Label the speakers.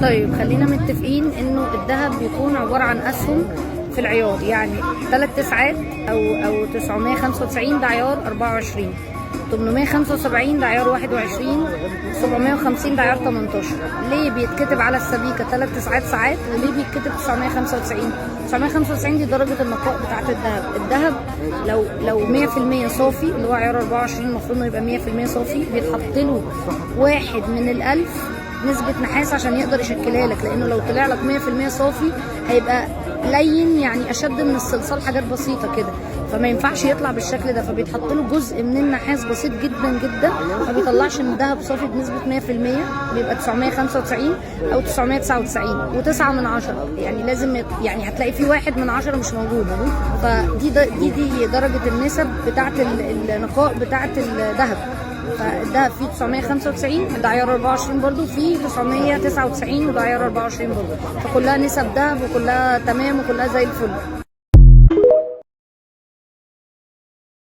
Speaker 1: طيب خلينا متفقين انه الذهب بيكون عباره عن اسهم في العيار، يعني 3 تسعات او 995 ده عيار 24، 875 ده عيار 21، 750 ده عيار 18. ليه بيتكتب على السبيكه 3 تسعات ساعات وليه بيتكتب 995؟ 995 دي درجه النقاء بتاعه الذهب. الذهب لو 100% صافي اللي هو عيار 24 المفروض انه يبقى 100% صافي، بيتحط له 1 من الألف نسبة نحاس عشان يقدر يشكلها لك، لأنه لو طلع لك 100% صافي هيبقى لين، يعني أشد من الصلصال، حاجات بسيطة كده، فما ينفعش يطلع بالشكل ده، فبيتحط له جزء من النحاس بسيط جدا جدا، ما بيطلعش ان الذهب صافي بنسبة 100%، بيبقى 995 أو 999 و9 من 10، يعني لازم يعني هتلاقي فيه 1 من 10 مش موجود. فدي دي درجة النسب بتاعة النقاء بتاعة الذهب. فالدهب فيه 995 ده عيار 24 برضو، فيه 999 وده عيار 24 برضو، فكلها نسب دهب وكلها تمام وكلها زي الفل.